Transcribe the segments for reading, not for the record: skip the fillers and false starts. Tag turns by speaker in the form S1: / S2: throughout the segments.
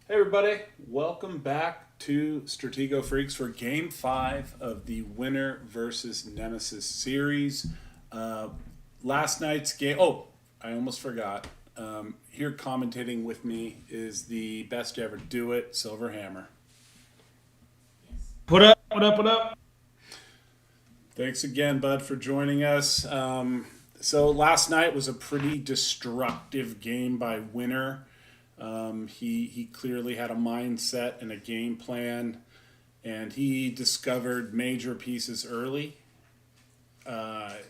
S1: Hey everybody, welcome back to Stratego Freaks for Game 5 of the Winner versus Nemesis series. Uh, Last night's game, I almost forgot. Here commentating with me is the best to ever do it, Silverhammer.
S2: What up? What up? What up?
S1: Thanks again, bud, for joining us. So last night was a pretty destructive game by Winner. He clearly had a mindset and a game plan, and he discovered major pieces early.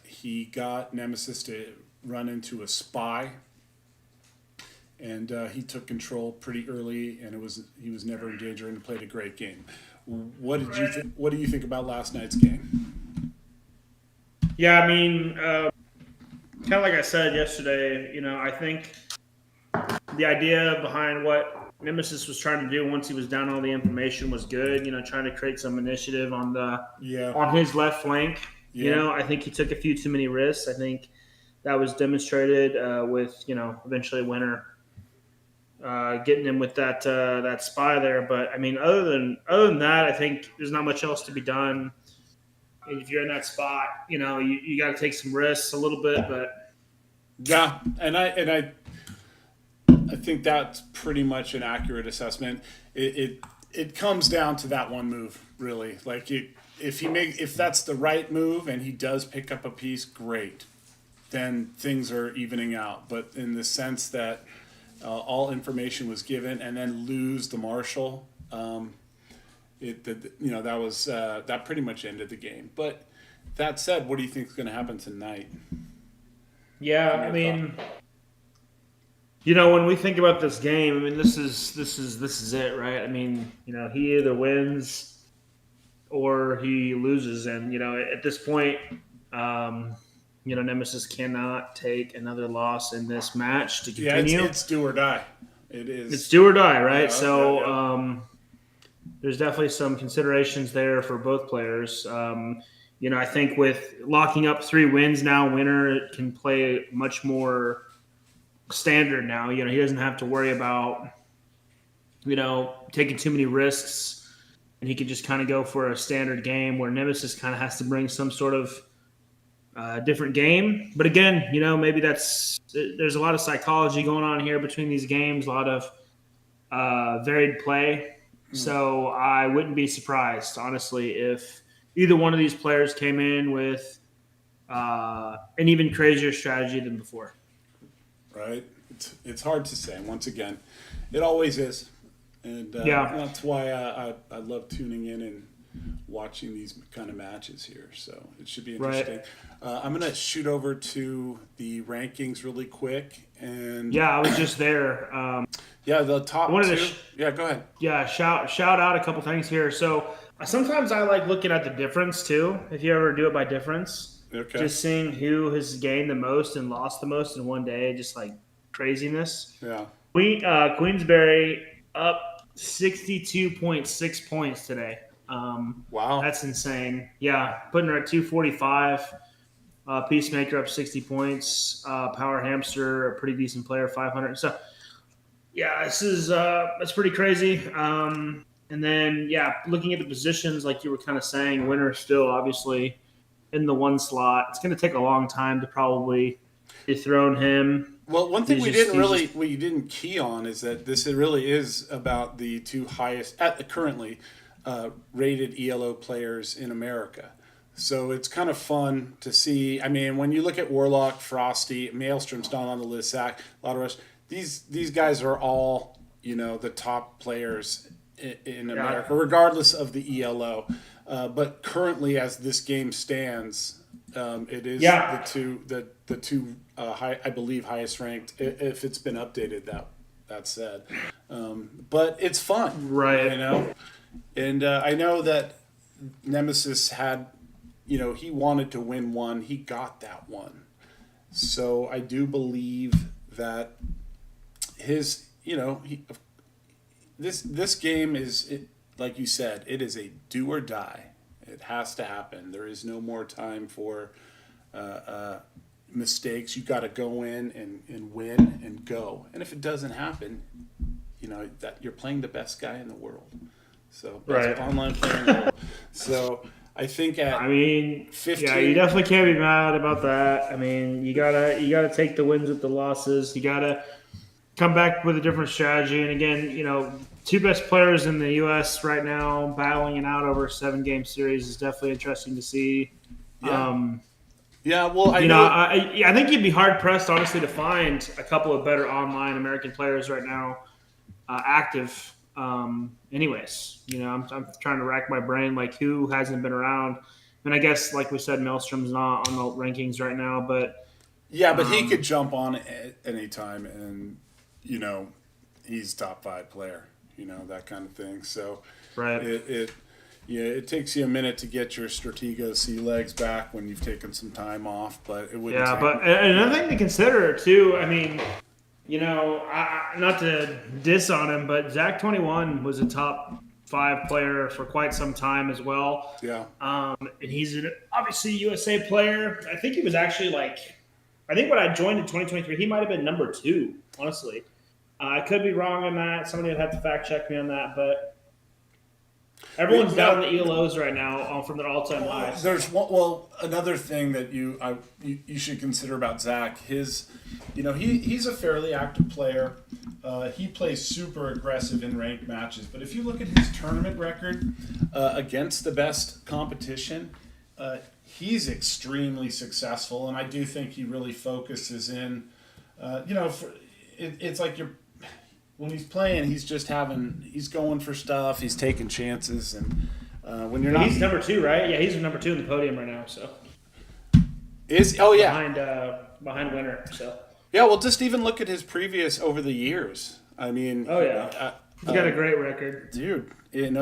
S1: He got Nemesis to run into a spy, and he took control pretty early. And he was never in danger and played a great game. What do you think about last night's game?
S2: Yeah, I mean, kind of like I said yesterday, I think the idea behind what Nemesis was trying to do once he was down all the information was good. Trying to create some initiative
S1: Yeah,
S2: on his left flank.
S1: yeah,
S2: I think he took a few too many risks. I think that was demonstrated with eventually Winner getting him with that spy there. But I mean, other than that, I think there's not much else to be done. If you're in that spot, you got to take some risks a little bit, but
S1: yeah. And I think that's pretty much an accurate assessment. It comes down to that one move, really. If that's the right move and he does pick up a piece, great. Then things are evening out. But in the sense that all information was given and then lose the marshal, that pretty much ended the game. But that said, what do you think is going to happen tonight?
S2: yeah,
S1: Give me
S2: I
S1: a thought.
S2: mean, when we think about this game, I mean, this is it, right? I mean, he either wins or he loses, and at this point, um, Nemesis cannot take another loss in this match to
S1: Yeah, it's
S2: continue.
S1: it's do or die. It
S2: It's
S1: is.
S2: do or die, right?
S1: Yeah, yeah,
S2: So
S1: yeah.
S2: there's definitely some considerations there for both players. I think with locking up 3 wins now, Winner can play much more standard now. He doesn't have to worry about taking too many risks, and he can just kind of go for a standard game where Nemesis kind of has to bring some sort of different game. But again, maybe there's a lot of psychology going on here between these games, a lot of varied play. So I wouldn't be surprised, honestly, if either one of these players came in with an even crazier strategy than before.
S1: Right. It's hard to say. Once again, it always is, and
S2: Yeah,
S1: that's why I love tuning in and watching these kind of matches here. So it should be
S2: right.
S1: interesting. I'm gonna shoot over to the rankings really quick, and
S2: Yeah, I was just there.
S1: yeah, the
S2: I
S1: top
S2: wanted to,
S1: two. Yeah, go ahead.
S2: yeah, shout out a couple things here. So sometimes I like looking at the difference too. If you ever do it by difference,
S1: Okay.
S2: just seeing who has gained the most and lost the most in one day, just like craziness.
S1: Yeah.
S2: Queensberry up 62.6 points today.
S1: Wow.
S2: That's insane. Yeah, putting her at 245. Peacemaker up 60 points. Power Hamster, a pretty decent player, 500. So yeah, this is that's pretty crazy. And then yeah, looking at the positions, like you were kind of saying, Winner still obviously in the one slot. It's going to take a long time to probably dethrone him.
S1: Well, one thing
S2: He's just
S1: we didn't key on is that this really is about the two highest at the currently rated ELO players in America. So it's kind of fun to see. I mean, when you look at Warlock, Frosty, Maelstrom's not on the list, Zach, a lot of us. These guys are all the top players in
S2: yeah,
S1: America, regardless of the ELO. But currently, as this game stands, it is
S2: yeah,
S1: the two I believe highest ranked if it's been updated. That said, but it's fun,
S2: right.
S1: and I know that Nemesis had he wanted to win one, he got that one. So I do believe that his this game is like you said, it is a do or die. It has to happen. There is no more time for mistakes. You got to go in and win and go. And if it doesn't happen, that you're playing the best guy in the world. So
S2: Right.
S1: best online player in the world. So I think at 15,
S2: yeah, you definitely can't be mad about that. I mean, you gotta take the wins with the losses. You gotta come back with a different strategy. And again, two best players in the U.S. right now battling it out over a 7-game series is definitely interesting to see.
S1: yeah,
S2: Um,
S1: yeah. Well,
S2: I think you'd be hard pressed, honestly, to find a couple of better online American players right now active. Anyways, I'm trying to rack my brain, like who hasn't been around. And I guess, like we said, Maelstrom's not on the rankings right now, but
S1: yeah, but he could jump on at any time, and he's top 5 player. That kind of thing. So
S2: right.
S1: it takes you a minute to get your Stratego sea legs back when you've taken some time off, but it wouldn't.
S2: Yeah, but another thing to consider too. I mean, not to diss on him, but Zach 21 was a top 5 player for quite some time as well.
S1: Yeah.
S2: And he's obviously a USA player. I think he was actually I think when I joined in 2023, he might have been number 2, honestly. I could be wrong on that. Somebody would have to fact check me on that, but everyone's down the ELOs right now from their all-time highs.
S1: There's another thing that you should consider about Zach. He's a fairly active player. He plays super aggressive in ranked matches, but if you look at his tournament record against the best competition, he's extremely successful, and I do think he really focuses in. It's like when he's playing, he's going for stuff, he's taking chances, and when you're not,
S2: he's number 2, right? Yeah, he's number 2 in the podium right now. So behind Winner. So
S1: yeah, well, just even look at his previous over the years. I mean,
S2: he's got a great record,
S1: dude.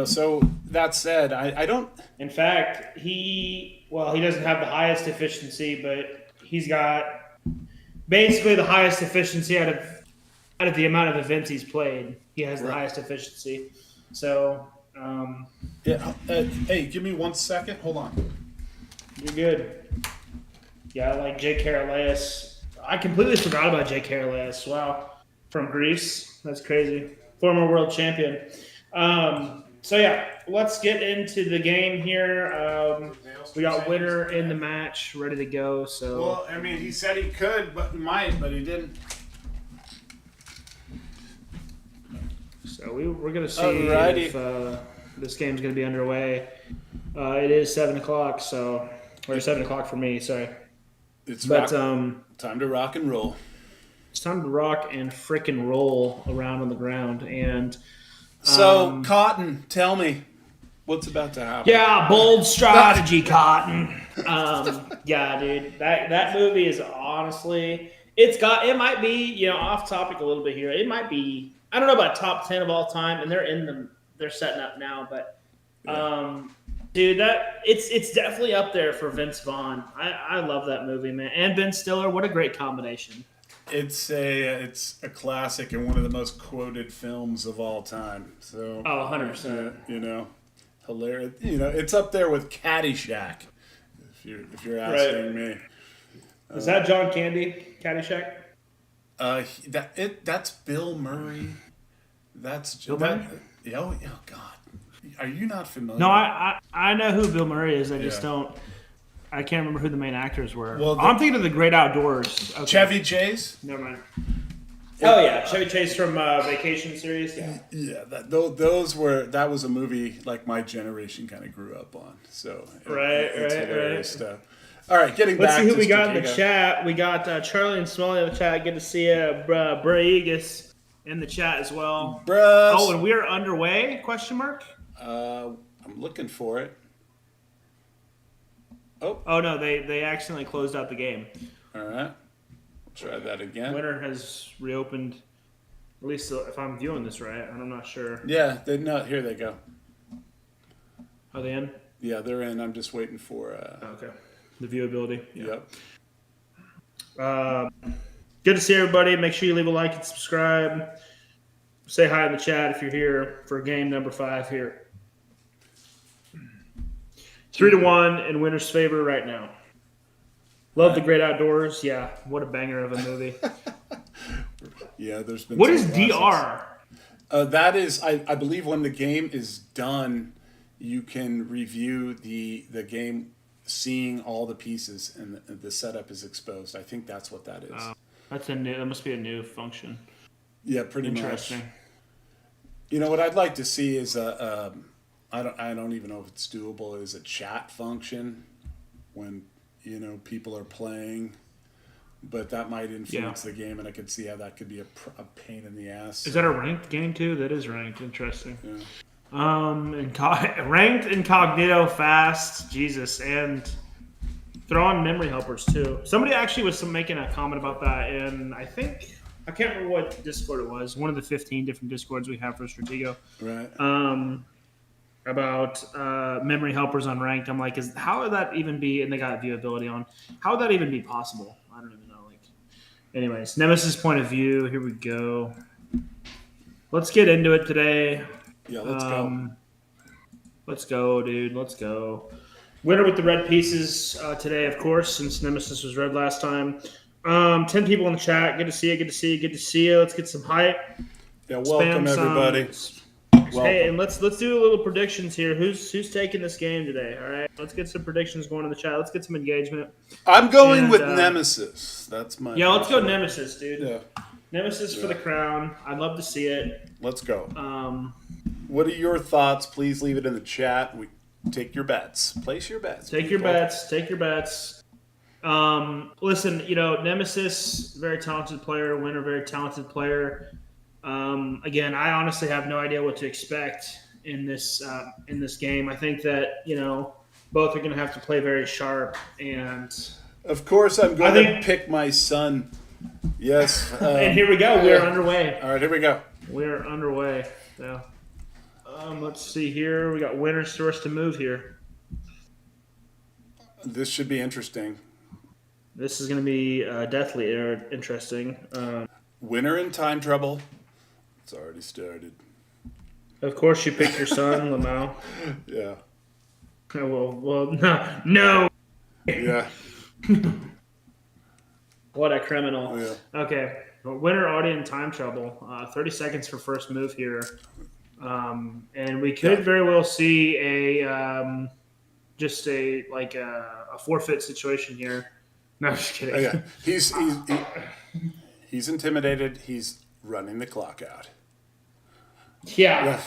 S1: So that said, I don't.
S2: In fact, he doesn't have the highest efficiency, but he's got basically the highest efficiency out of the amount of events he's played. He has the highest efficiency. So,
S1: hey, give me 1 second. Hold on.
S2: You're good. Yeah, like Jake Karaleas. I completely forgot about Jake Karaleas. Wow. From Greece. That's crazy. Former world champion. So, yeah, let's get into the game here. We got Winner in the match, ready to go. So,
S1: well, I mean, he said he could, but he didn't.
S2: So we're going to see if this game's going to be underway. It is 7 o'clock, or 7 o'clock for me, sorry.
S1: Time to rock and roll.
S2: It's time to rock and frickin' roll around on the ground. And
S1: so, Cotton, tell me, what's about to happen?
S2: Yeah, bold strategy, Cotton. Yeah, dude, that movie is honestly, it might be, off topic a little bit here. It might be, I don't know about top 10 of all time, and they're setting up now, but dude, it's definitely up there for Vince Vaughn. I love that movie, man. And Ben Stiller, what a great combination.
S1: It's a classic and one of the most quoted films of all time. So
S2: 100%.
S1: Hilarious. It's up there with Caddyshack. If you're asking me.
S2: Is that John Candy, Caddyshack?
S1: That's Bill Murray. That's
S2: Bill Murray?
S1: Oh God. Are you not familiar?
S2: No, I know who Bill Murray is. I just don't. I can't remember who the main actors were. Well, I'm thinking of The Great Outdoors. Okay.
S1: Chevy Chase.
S2: Never mind. Oh yeah, Chevy Chase from Vacation series.
S1: Yeah, that was a movie like my generation kind of grew up on. So it's hilarious stuff. All right, getting back.
S2: Let's see who we got in the chat. We got Charlie and Smalley in the chat. Good to see you, Braegus in the chat as well.
S1: Bruh.
S2: Oh, and we are underway? ?
S1: I'm looking for it.
S2: Oh no, they accidentally closed out the game.
S1: All right. Try that again.
S2: Winner has reopened. At least if I'm viewing this right, I'm not sure.
S1: Yeah, here they go.
S2: Are they in?
S1: Yeah, they're in. I'm just waiting for.
S2: Okay. The viewability. Yeah.
S1: Yep.
S2: Good to see everybody. Make sure you leave a like and subscribe. Say hi in the chat if you're here for game number 5 here. 3-1 in Winner's favor right now. Love The Great Outdoors. Yeah, what a banger of a movie.
S1: Yeah, there's been.
S2: What is DR?
S1: That is, I believe, when the game is done, you can review the game, seeing all the pieces and the setup is exposed. I think that's what that is.
S2: That's a new. That must be a new function.
S1: Yeah, pretty much.
S2: Interesting.
S1: You know what I'd like to see is I don't even know if it's doable. Is a chat function when people are playing, but that might influence the game, and I could see how that could be a pain in the ass.
S2: Is that a ranked game too? That is ranked. Interesting.
S1: Yeah.
S2: Ranked incognito fast. Jesus, and throw on memory helpers too. Somebody actually was making a comment about that, and I think I can't remember what Discord it was. One of the 15 different Discords we have for Stratego.
S1: Right.
S2: About memory helpers on ranked. I'm like, how would that even be? And they got viewability on. How would that even be possible? I don't even know. Anyways, Nemesis point of view. Here we go. Let's get into it today.
S1: Yeah, let's go.
S2: Let's go, dude. Let's go. Winner with the red pieces today, of course, since Nemesis was red last time. 10 people in the chat. Good to see you. Good to see you. Good to see you. Let's get some hype.
S1: Yeah, welcome everybody.
S2: Welcome. Hey, and let's do a little predictions here. Who's taking this game today? All right, let's get some predictions going in the chat. Let's get some engagement.
S1: I'm going with Nemesis. That's my.
S2: Yeah, let's go Nemesis, dude.
S1: Yeah.
S2: Nemesis for the crown. I'd love to see it.
S1: Let's go. What are your thoughts? Please leave it in the chat. Take your bets. Place your bets.
S2: Take your bets. Take your bets. Listen, Nemesis, very talented player. Winner, very talented player. Again, I honestly have no idea what to expect in this game. I think that both are going to have to play very sharp, and
S1: of course, I'm going to pick my son. Yes,
S2: and here we go. We're underway.
S1: All right, here we go.
S2: We're underway. So, let's see here. We got winner's source to move here.
S1: This should be interesting.
S2: This is going to be deathly interesting.
S1: Winner in time trouble. It's already started.
S2: Of course, you picked your son, Lamau.
S1: Yeah.
S2: Well, no.
S1: Yeah.
S2: What a criminal.
S1: Yeah.
S2: Okay. Well, winner already in time trouble. 30 seconds for first move here. And we could very well see a forfeit situation here. No, I'm just kidding.
S1: Yeah. He's intimidated. He's running the clock out.
S2: Yeah.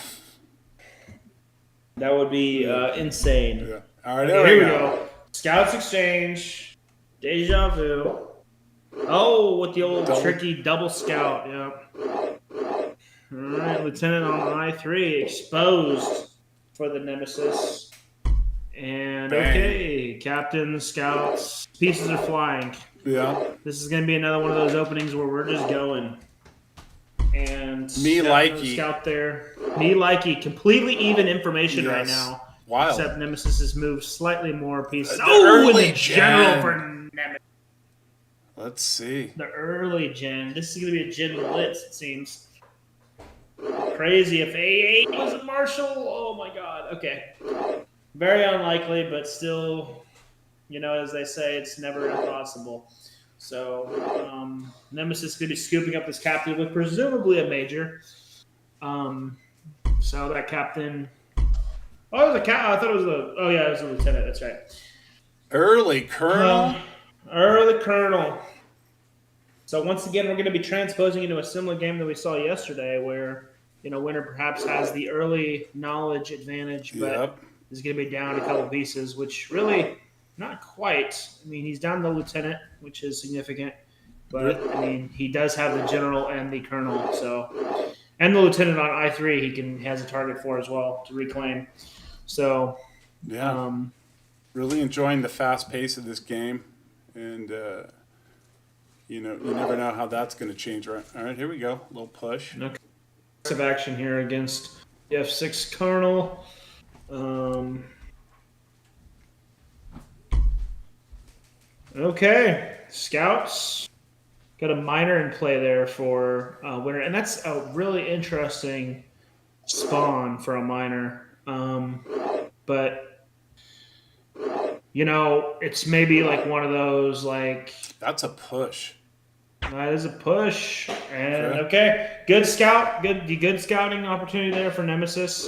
S2: That would be insane.
S1: Yeah. All right,
S2: here we go. Scouts exchange. Deja vu. Oh, with the old tricky double scout. Yeah. All right, Lieutenant on I3 exposed for the Nemesis. And okay, Captain, Scouts, pieces are flying.
S1: Yeah.
S2: This is going to be another one of those openings where we're just going. And
S1: me likey
S2: Scout there. Me likey. Completely even information right now.
S1: Wow.
S2: Except Nemesis has moved slightly more pieces.
S1: Early
S2: the general for Nemesis.
S1: Let's see.
S2: The early gen. This is going to be a gen blitz, it seems. Crazy if A8 was a Marshall. Oh my god. Okay. Very unlikely, but still, as they say, it's never impossible. So, Nemesis could be scooping up this captain with presumably a major. So that captain. Oh, it was a captain. I thought it was it was a lieutenant. That's right.
S1: Early colonel.
S2: Early colonel. So once again, we're going to be transposing into a similar game that we saw yesterday, where winner perhaps has the early knowledge advantage, but is going to be down a couple pieces, which really. Not quite. I mean, he's down the lieutenant, which is significant. But, he does have the general and the colonel. So, and the lieutenant on I3 he has a target for as well to reclaim. So,
S1: yeah. Really enjoying the fast pace of this game. And, you never know how that's going to change. All right, here we go. A little push.
S2: Okay. Aggressive action here against the F6 colonel. Okay, Scouts got a minor in play there for winner, and that's a really interesting spawn for a minor. But it's maybe like one of those like
S1: that's a push.
S2: That is a push. And
S1: Okay.
S2: okay, good scout, good scouting opportunity there for Nemesis.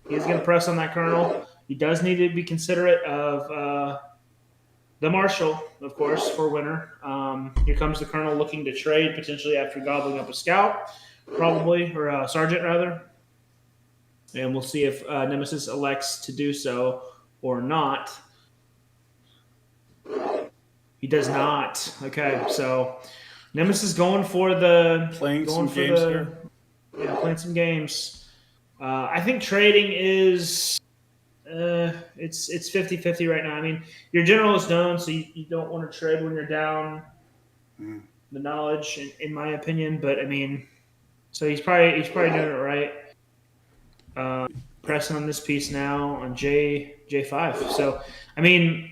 S2: He's going to press on that Colonel. He does need to be considerate of the Marshal, of course, for winner. Here comes the Colonel looking to trade potentially after gobbling up a scout, probably, or a sergeant rather. And we'll see if Nemesis elects to do so or not. He does not. Okay, so Nemesis going for the
S1: Playing some games here.
S2: playing some games. I think trading is it's 50-50 right now. I mean, your general is known, so you don't want to trade when you're down
S1: Mm.
S2: the knowledge, in my opinion. But I mean, so he's probably doing it right. Pressing on this piece now on J5. So I mean,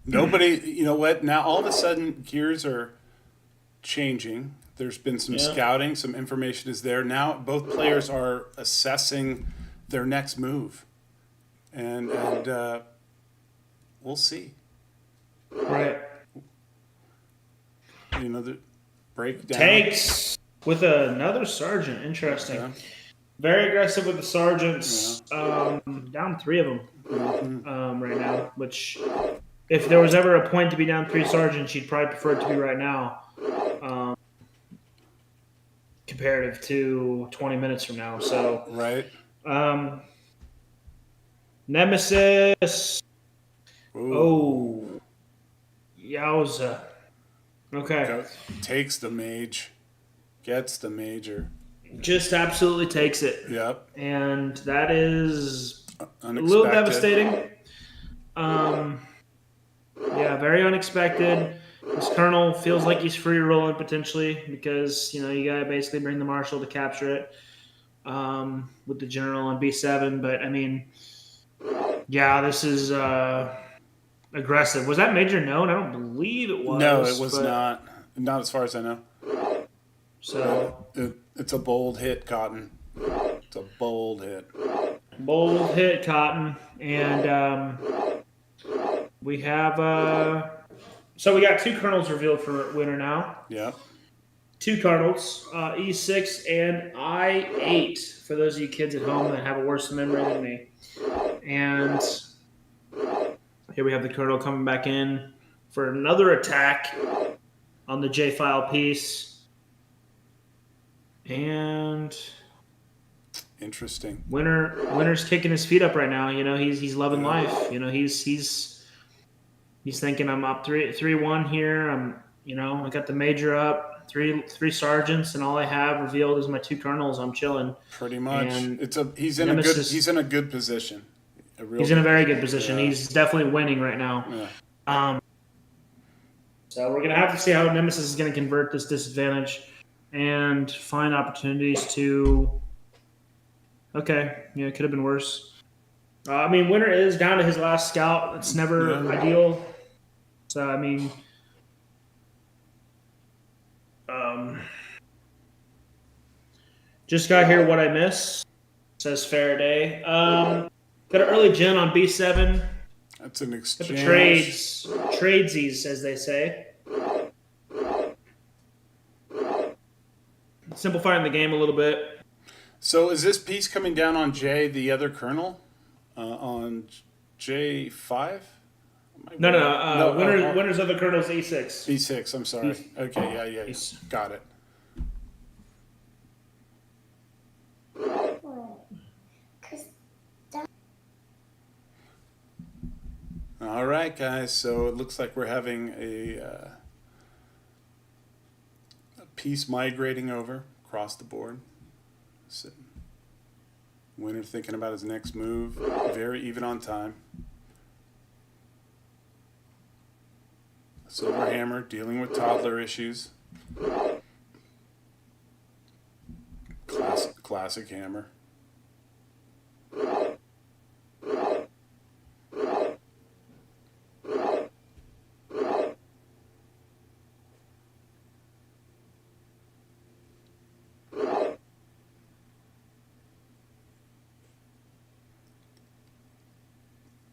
S1: Nobody, you know what? Now all of a sudden gears are changing. There's been some
S2: yeah,
S1: scouting, some information is there. Now both players are assessing their next move, and we'll see.
S2: right.
S1: You know the breakdown.
S2: Takes with another sergeant. Interesting.
S1: Yeah.
S2: Very aggressive with the sergeants.
S1: Yeah.
S2: Down three of them
S1: Mm-hmm.
S2: right now. Which, if there was ever a point to be down three sergeants, you'd probably prefer it to be right now, comparative to 20 minutes from now. So,
S1: Right.
S2: um, Nemesis.
S1: Ooh.
S2: Oh, yowza. Okay,
S1: Go, takes the mage, gets the major.
S2: just absolutely takes it,
S1: Yep.
S2: and that is
S1: Unexpected.
S2: a little devastating. Yeah, very unexpected. This Colonel feels like he's free rolling potentially because you gotta basically bring the Marshal to capture it with the General on B7. But I mean, yeah, this is aggressive. Was that Major known? I don't believe it was.
S1: No, it was
S2: but,
S1: not. Not as far as I know.
S2: So
S1: It's a bold hit, Cotton. It's a bold hit.
S2: bold hit, Cotton, and we have. So we got two Colonels revealed for winner now.
S1: Yep.
S2: Two Cardinals, E6 and I8, for those of you kids at home that have a worse memory than me. And here we have the Colonel coming back in for another attack on the J file piece. And
S1: Interesting.
S2: winner's kicking his feet up right now. He's loving life. He's thinking I'm up 3-1 here. I got the major up. Three sergeants, and all I have revealed is my two colonels. I'm chilling.
S1: Pretty much.
S2: And
S1: He's
S2: Nemesis,
S1: in a good position.
S2: he's in a very good position.
S1: Yeah.
S2: He's definitely winning right now.
S1: Yeah.
S2: So we're gonna have to see how Nemesis is gonna convert this disadvantage and find opportunities to. Okay, it could have been worse. I mean, winner is down to his last scout. It's never ideal. So I mean. Just got here what I miss, says Faraday. Got an early gen on B7.
S1: That's an
S2: Got
S1: exchange.
S2: the tradesies, as they say. Simplifying the game a little bit.
S1: So is this piece coming down on J, the other colonel, on J5?
S2: No. Winners of the Colonel's E6.
S1: B6. I'm sorry. Okay. Yeah. Got it. All right, guys. So it looks like we're having a piece migrating over across the board. So, winner thinking about his next move. Very even on time. Silverhammer dealing with toddler issues. Classic hammer.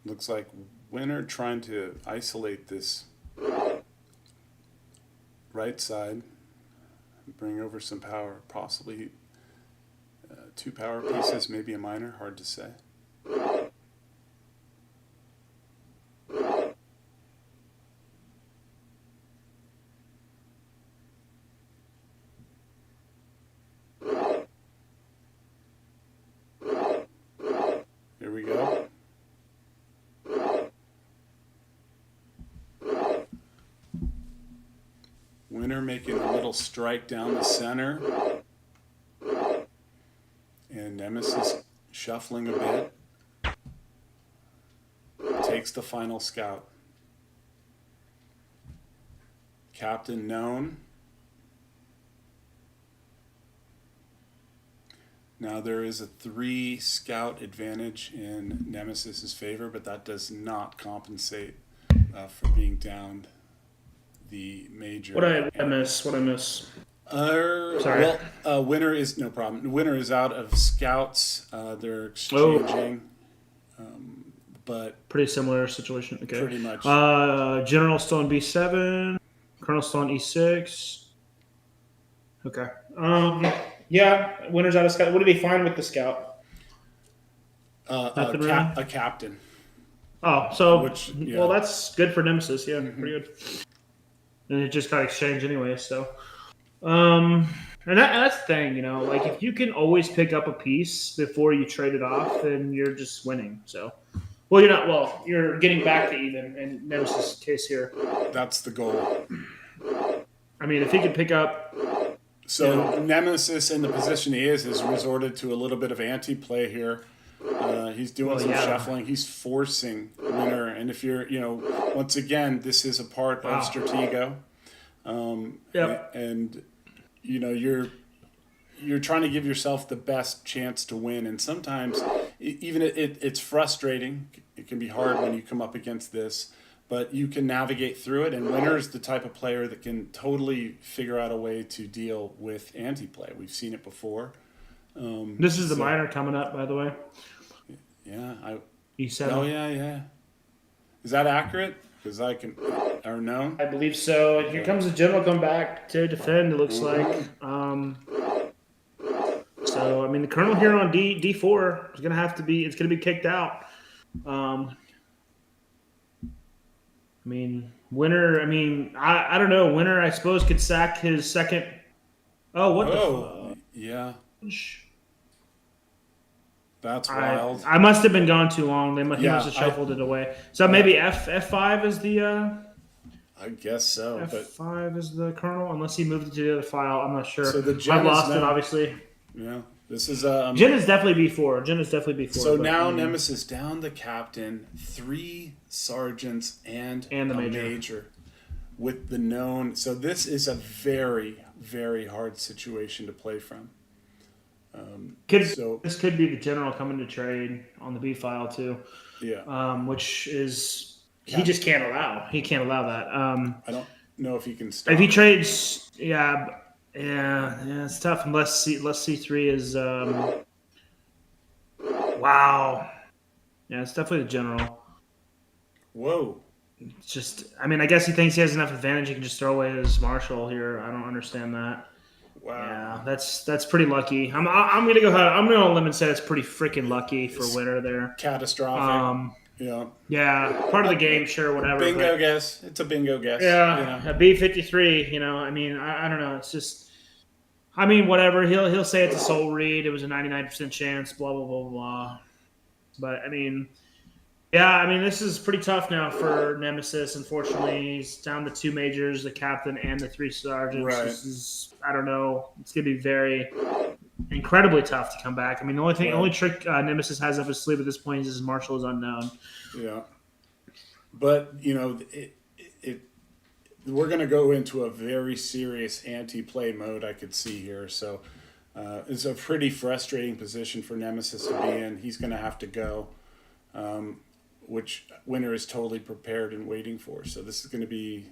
S1: Looks like winner trying to isolate this right side. bring over some power, possibly 2 power pieces, maybe a miner, hard to say. Here we go. Winner making a little strike down the center. And Nemesis shuffling a bit. Takes the final scout. Captain known. Now there is a 3 scout advantage in Nemesis's favor, but that does not compensate for being downed the major.
S2: What I miss?
S1: Sorry. Well, winner is no problem. Winner is out of scouts. They're exchanging, but
S2: pretty similar situation. Okay,
S1: pretty much.
S2: General still on B7. Colonel still on E6. Okay. Yeah, winner's out of scout. Would it be fine with the scout?
S1: A captain.
S2: Oh, so
S1: yeah.
S2: Well, that's good for Nemesis. Yeah, pretty good. And it just got exchanged anyway. So, and that's the thing, like if you can always pick up a piece before you trade it off, then you're just winning. So, well, you're not. Well, you're getting back to even in Nemesis' case here.
S1: That's the goal.
S2: I mean, if he could pick up.
S1: So Nemesis, in the position he is, has resorted to a little bit of anti-play here. He's doing some shuffling. He's forcing winner. And if you're, once again, this is a part of Stratego. And, you're trying to give yourself the best chance to win. And sometimes even it's frustrating. It can be hard when you come up against this. But you can navigate through it, and winner is the type of player that can totally figure out a way to deal with anti-play. We've seen it before.
S2: This is the minor coming up, by the way.
S1: Yeah.
S2: E7.
S1: Oh, yeah. Is that accurate? Because I can... Or no?
S2: I believe so. And here comes the general come back to defend, it looks like. So, I mean, the colonel here on D4 is going to have to be... It's going to be kicked out. I mean, winner, I don't know. Winner, I suppose, could sack his second. Oh, what the fuck?
S1: Yeah. That's wild.
S2: I must have been gone too long. He must have shuffled it away. So maybe F5 is the.
S1: I guess so.
S2: F5 is the kernel, unless he moved it to the other file. I'm not sure.
S1: So the
S2: I've lost it, obviously.
S1: Yeah. This is
S2: Jin is definitely B4.
S1: So now Nemesis down the captain, 3 sergeants, and
S2: the
S1: a major with the known. So this is a very, very hard situation to play from.
S2: This could be the general coming to trade on the B file too.
S1: Yeah.
S2: Which is he just can't allow. He can't allow that.
S1: I don't know if he can stop.
S2: If he trades, yeah, it's tough. Unless C3 is wow. Yeah, it's definitely the general.
S1: Whoa.
S2: It's just, I guess he thinks he has enough advantage. He can just throw away his marshal here. I don't understand that.
S1: Wow.
S2: Yeah, that's pretty lucky. I'm gonna go ahead. I'm gonna limit say it's pretty freaking lucky for winner there.
S1: Catastrophic.
S2: Yeah, part of the game, sure, whatever.
S1: Bingo guess. It's a bingo guess.
S2: Yeah, a B53. I don't know. It's just, whatever. He'll say it's a soul read. It was a 99% chance. Blah blah blah blah. But this is pretty tough now for Nemesis. Unfortunately, he's down to 2 majors, the captain and the 3 sergeants.
S1: Right.
S2: This is, I don't know. It's gonna be very incredibly tough to come back. The only trick Nemesis has up his sleeve at this point is his marshal is unknown.
S1: Yeah, but we're going to go into a very serious anti-play mode. I could see here, so it's a pretty frustrating position for Nemesis to be in. He's going to have to go, which winner is totally prepared and waiting for. So this is going to be.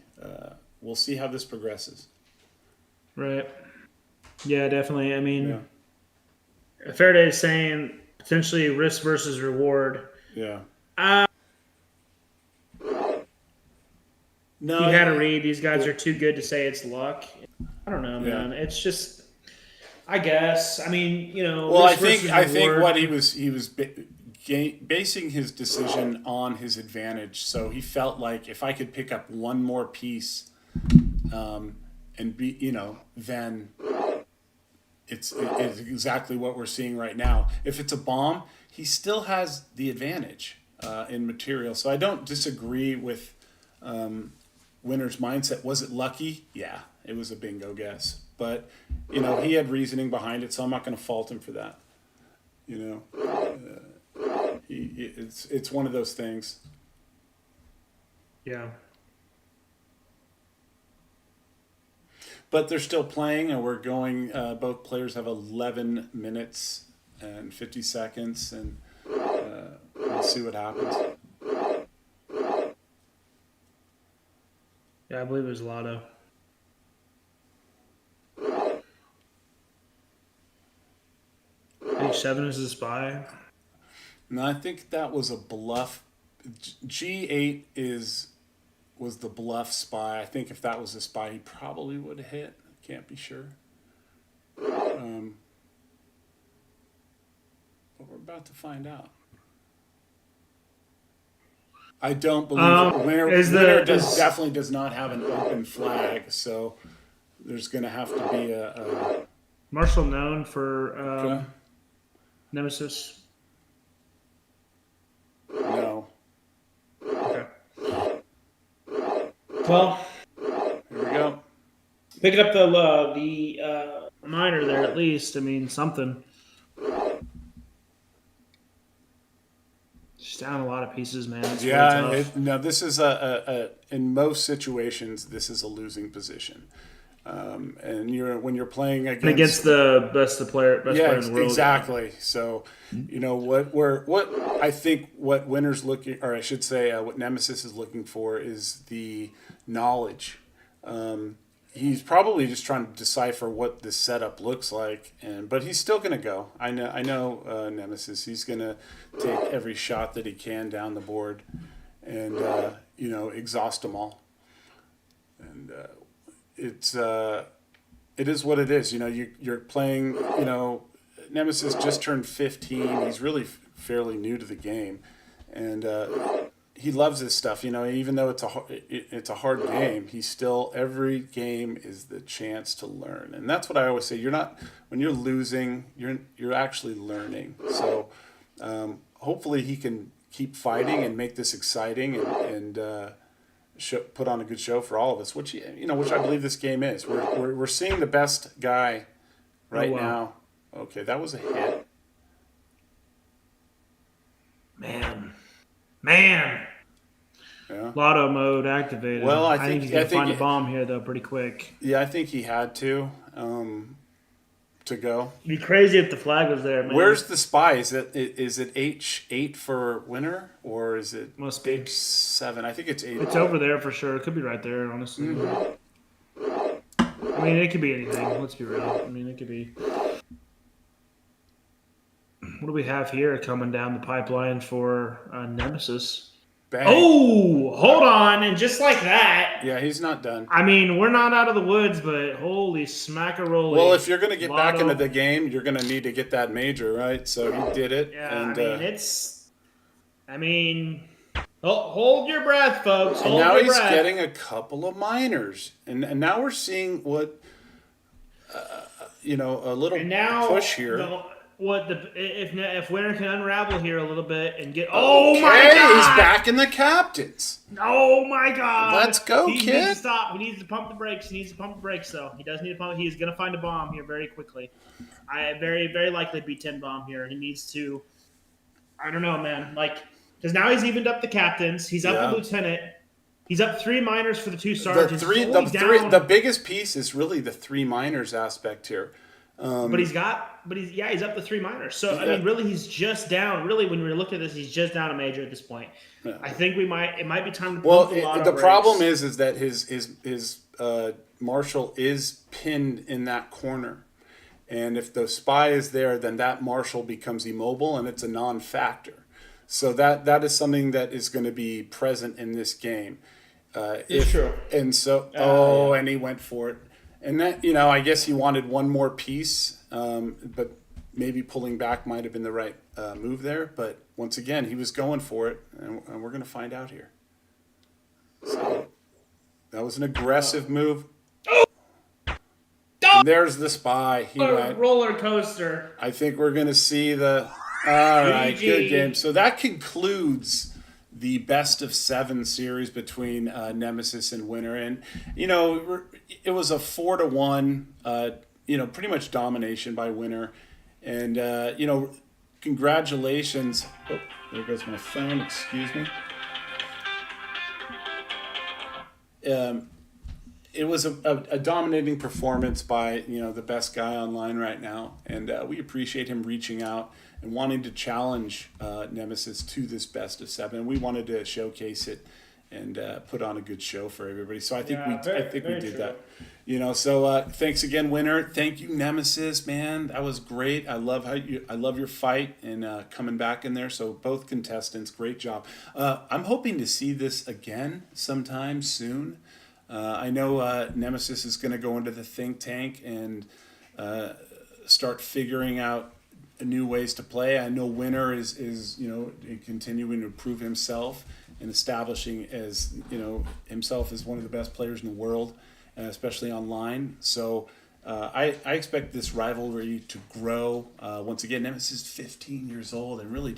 S1: We'll see how this progresses.
S2: Right. Yeah, definitely. A fair day is saying potentially risk versus reward.
S1: Yeah.
S2: No, you had to read. These guys are too good to say it's luck. I don't know,
S1: Yeah.
S2: man. It's just, I guess. I mean,
S1: Well,
S2: risk versus
S1: I think
S2: reward.
S1: what he was basing his decision on his advantage. So he felt like if I could pick up one more piece, and be, then it's exactly what we're seeing right now. If it's a bomb, he still has the advantage in material. So I don't disagree with Winner's mindset. Was it lucky? Yeah, it was a bingo guess. But he had reasoning behind it, so I'm not going to fault him for that. You know, it's one of those things.
S2: Yeah.
S1: But they're still playing, and we're going. Both players have 11 minutes and 50 seconds, and we'll see what happens.
S2: Yeah, I believe it was Lotto. Page 7 is the spy.
S1: No, I think that was a bluff. G8 was the bluff spy. I think if that was a spy, he probably would have hit. Can't be sure. But we're about to find out. I don't believe Winner definitely does not have an open flag, so there's going to have to be a
S2: Marshall known for
S1: okay.
S2: Nemesis.
S1: No.
S2: Okay. Well,
S1: Here we go.
S2: picking up the minor there at least. I mean, something. Just down a lot of pieces, man. It's
S1: Yeah,
S2: really tough.
S1: no, this is a in most situations this is a losing position, and when you're playing
S2: Against the best player in the world.
S1: exactly. So, what I think what Winner's looking, or I should say, what Nemesis is looking for is the knowledge. He's probably just trying to decipher what this setup looks like, but he's still going to go. I know Nemesis. He's going to take every shot that he can down the board, and exhaust them all. And it is what it is. You're playing. Nemesis just turned 15. He's really fairly new to the game, and he loves this stuff. Even though it's a hard game, he's still, every game is the chance to learn, and that's what I always say. When you're losing, you're actually learning. So hopefully he can keep fighting and make this exciting and put on a good show for all of us, which I believe this game is. We're seeing the best guy right now. Okay, that was a hit.
S2: Man.
S1: Yeah.
S2: Lotto mode activated.
S1: Well, I
S2: think
S1: think
S2: he's gonna find a bomb here though pretty quick.
S1: Yeah, I think he had to go.
S2: It'd be crazy if the flag was there, man.
S1: Where's the spy? Is it H8 for Winner, or is it
S2: Must be
S1: H7? I think it's 8.
S2: It's over there for sure. It could be right there, honestly. I mean, it could be anything. Let's be real. I mean, it could be. What do we have here coming down the pipeline for Nemesis?
S1: Bang.
S2: Oh, hold on. And just like that.
S1: Yeah, he's not done.
S2: I mean, we're not out of the woods, but holy smackaroli.
S1: Well, if you're going to get back into the game, you're going to need to get that major, right? So he did it.
S2: Yeah,
S1: and,
S2: hold your breath, folks.
S1: And now he's getting a couple of minors. And now we're seeing what, a little push here.
S2: If Winner can unravel here a little bit and get my God,
S1: he's back in the captains.
S2: Oh my God,
S1: let's go,
S2: kid!
S1: He
S2: needs to stop. He needs to pump the brakes. Though he does need to pump. He's going to find a bomb here very quickly. Very very likely B10 bomb here. He needs to. I don't know, man. Because now he's evened up the captains. He's up the lieutenant. He's up 3 minors for the 2 sergeants.
S1: The biggest piece is really the 3 minors aspect here.
S2: He's up to 3 minors. So I mean, really, he's just down. Really, when we look at this, he's just down a major at this point. Yeah. I think it might be time to.
S1: The problem is that his marshal is pinned in that corner, and if the spy is there, then that marshal becomes immobile, and it's a non-factor. So that is something that is going to be present in this game.
S2: It's true.
S1: And so, and he went for it. And that, you know, I guess he wanted one more piece, but maybe pulling back might have been the right move there. But once again, he was going for it, and we're going to find out here. So that was an aggressive move. And there's the spy. He went.
S2: Roller coaster.
S1: I think we're going to see the. All right, good game. So that concludes the best of 7 series between Nemesis and Winner, and you know it was a 4-1. You know, pretty much domination by Winner, and you know, congratulations. Oh, there goes my phone. Excuse me. It was a dominating performance by, you know, the best guy online right now, and we appreciate him reaching out and wanting to challenge Nemesis to this best of 7. We wanted to showcase it and put on a good show for everybody. So I think we did that. You know, so thanks again, Winner. Thank you, Nemesis, man. That was great. I love your fight and coming back in there. So both contestants, great job. I'm hoping to see this again sometime soon. I know Nemesis is going to go into the think tank and start figuring out new ways to play. I know Winner is you know, continuing to prove himself and establishing as, you know, himself as one of the best players in the world, especially online. So I expect this rivalry to grow. Once again, Nemesis is 15 years old and really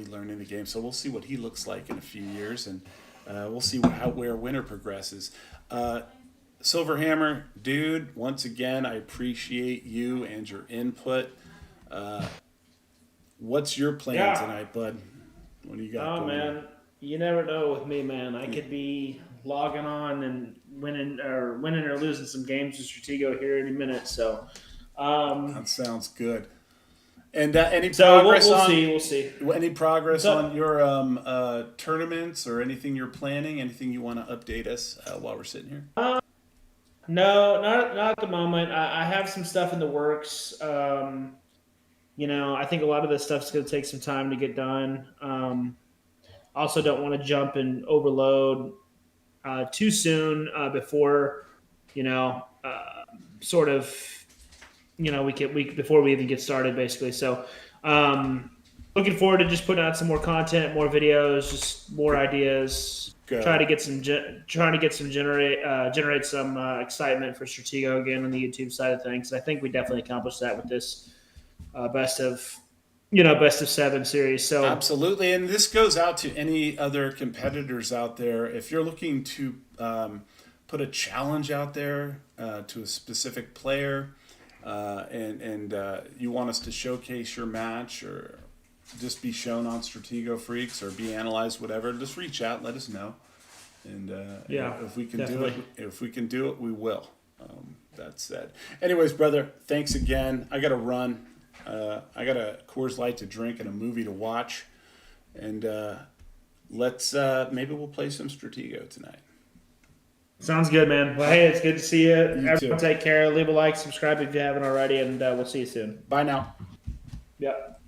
S1: learning the game. So we'll see what he looks like in a few years, and we'll see where Winner progresses. Silverhammer, dude, once again, I appreciate you and your input. What's your plan tonight, bud? What do you got going
S2: man,
S1: on?
S2: You never know with me, man. I could be logging on and winning or losing some games with Stratego here any minute. So
S1: That sounds good. And any progress
S2: we'll see.
S1: Any progress on your tournaments or anything you're planning? Anything you want to update us while we're sitting here?
S2: No, not at the moment. I have some stuff in the works. You know, I think a lot of this stuff's going to take some time to get done. Also, don't want to jump and overload too soon before, you know, sort of, you know, before we even get started, basically. So, looking forward to just putting out some more content, more videos, just more ideas. Trying to generate some excitement for Stratego again on the YouTube side of things. I think we definitely accomplished that with this best of 7 series. So
S1: absolutely, and this goes out to any other competitors out there. If you're looking to put a challenge out there to a specific player, and you want us to showcase your match or just be shown on Stratego Freaks or be analyzed, whatever, just reach out, let us know, and if we can do it, we will. That said, anyways, brother, thanks again. I gotta run. I got a Coors Light to drink and a movie to watch, and let's maybe we'll play some Stratego tonight.
S2: Sounds good, man. Well, hey, it's good to see you. Everyone
S1: too.
S2: Take care. Leave a like, subscribe if you haven't already, and we'll see you soon.
S1: Bye now.
S2: Yep.